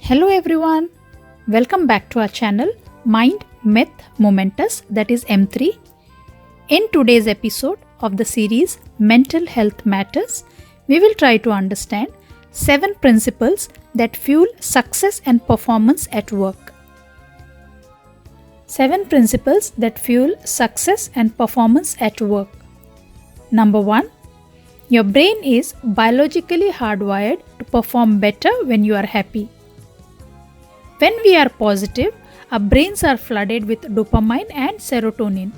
Hello everyone, welcome back to our channel Mind, Myth, Momentous, that is M3. In today's episode of the series Mental Health Matters, we will try to understand 7 principles that fuel success and performance at work. 7 principles that fuel success and performance at work. Number 1. Your brain is biologically hardwired to perform better when you are happy. When we are positive, our brains are flooded with dopamine and serotonin.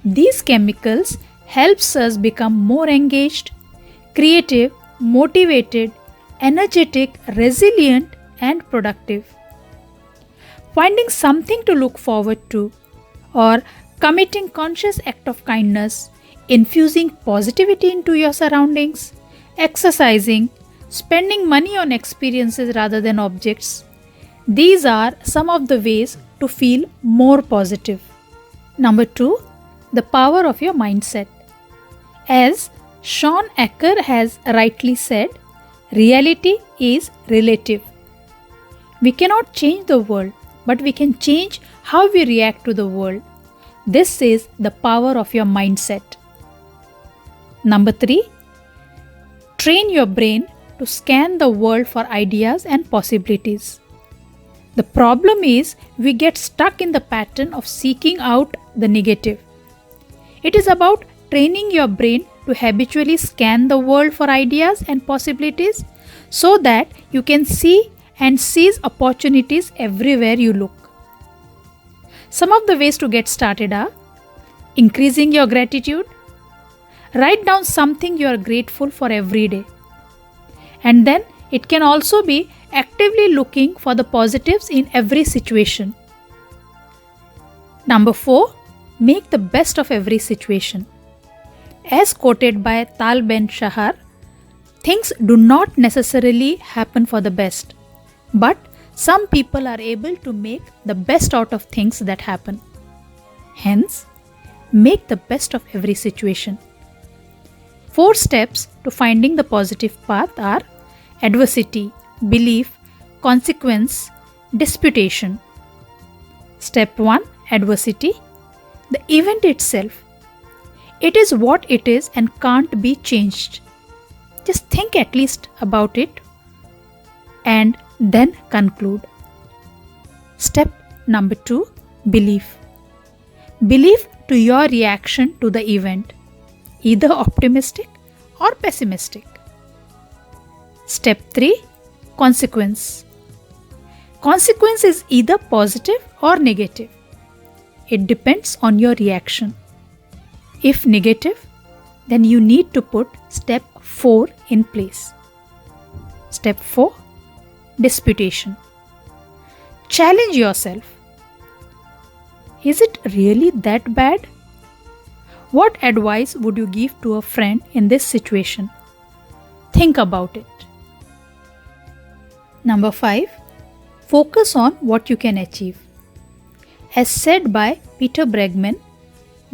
These chemicals helps us become more engaged, creative, motivated, energetic, resilient and productive. Finding something to look forward to or committing conscious act of kindness, infusing positivity into your surroundings, exercising, spending money on experiences rather than objects. These are some of the ways to feel more positive. Number 2. The power of your mindset. As Sean Acker has rightly said, reality is relative. We cannot change the world, but we can change how we react to the world. This is the power of your mindset. Number 3. Train your brain to scan the world for ideas and possibilities. The problem is we get stuck in the pattern of seeking out the negative. It is about training your brain to habitually scan the world for ideas and possibilities so that you can see and seize opportunities everywhere you look. Some of the ways to get started are increasing your gratitude. Write down something you are grateful for every day. And then it can also be actively looking for the positives in every situation. Number 4. Make the best of every situation. As quoted by Tal Ben-Shahar, things do not necessarily happen for the best, but some people are able to make the best out of things that happen. Hence, make the best of every situation. 4 steps to finding the positive path are adversity, belief, consequence, disputation. Step 1. Adversity. The event itself. It is what it is and can't be changed. Just think at least about it and then conclude. Step number 2. Belief. Belief to your reaction to the event, either optimistic or pessimistic. Step 3. Consequence. Consequence is either positive or negative. It depends on your reaction. If negative, then you need to put step 4 in place. Step 4. Disputation. Challenge yourself. Is it really that bad? What advice would you give to a friend in this situation? Think about it. Number 5. Focus on what you can achieve. As said by Peter Bregman,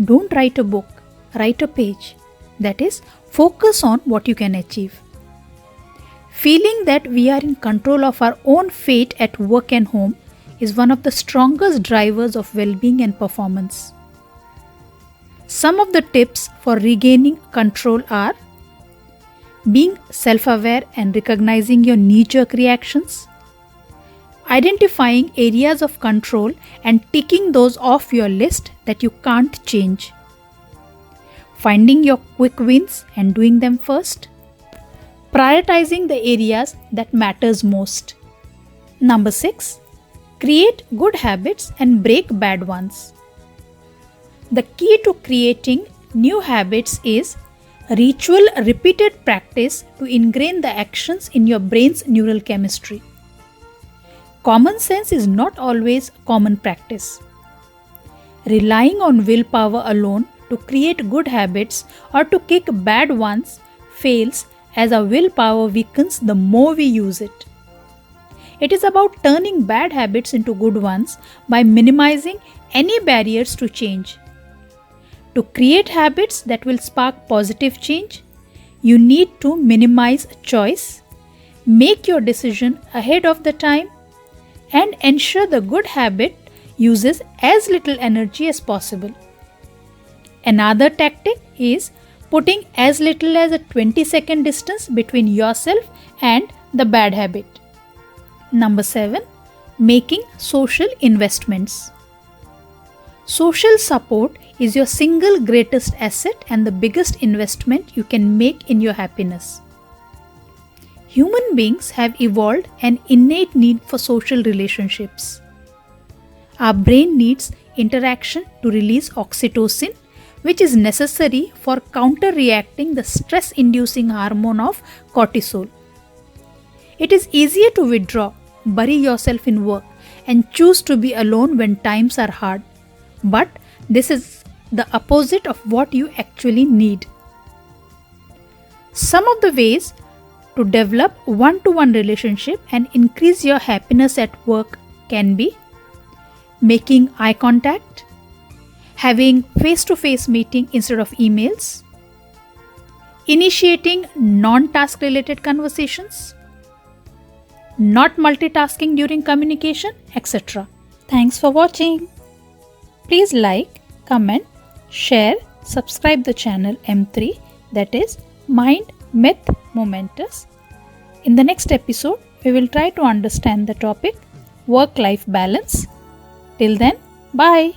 don't write a book, write a page. That is, focus on what you can achieve. Feeling that we are in control of our own fate at work and home is one of the strongest drivers of well-being and performance. Some of the tips for regaining control are being self-aware and recognizing your knee-jerk reactions, identifying areas of control and ticking those off your list that you can't change, finding your quick wins and doing them first, prioritizing the areas that matters most. Number 6. Create good habits and break bad ones. The key to creating new habits is ritual repeated practice to ingrain the actions in your brain's neural chemistry. Common sense is not always common practice. Relying on willpower alone to create good habits or to kick bad ones fails as our willpower weakens the more we use it. It is about turning bad habits into good ones by minimizing any barriers to change. To create habits that will spark positive change, you need to minimize choice, Make your decision ahead of the time and ensure the good habit uses as little energy as possible. Another tactic is putting as little as a 20-second distance between yourself and the bad habit. Number 7. Making social investments. Social support is your single greatest asset and the biggest investment you can make in your happiness. Human beings have evolved an innate need for social relationships. Our brain needs interaction to release oxytocin, which is necessary for counter-reacting the stress-inducing hormone of cortisol. It is easier to withdraw, bury yourself in work, and choose to be alone when times are hard. But this is the opposite of what you actually need. Some of the ways to develop one-to-one relationship and increase your happiness at work can be making eye contact, having face-to-face meeting instead of emails, initiating non-task related conversations, not multitasking during communication, etc. Thanks for watching. Please like, comment, share, subscribe the channel M3, that is Mind, Myth, Momentous. In the next episode, we will try to understand the topic work-life balance. Till then, bye.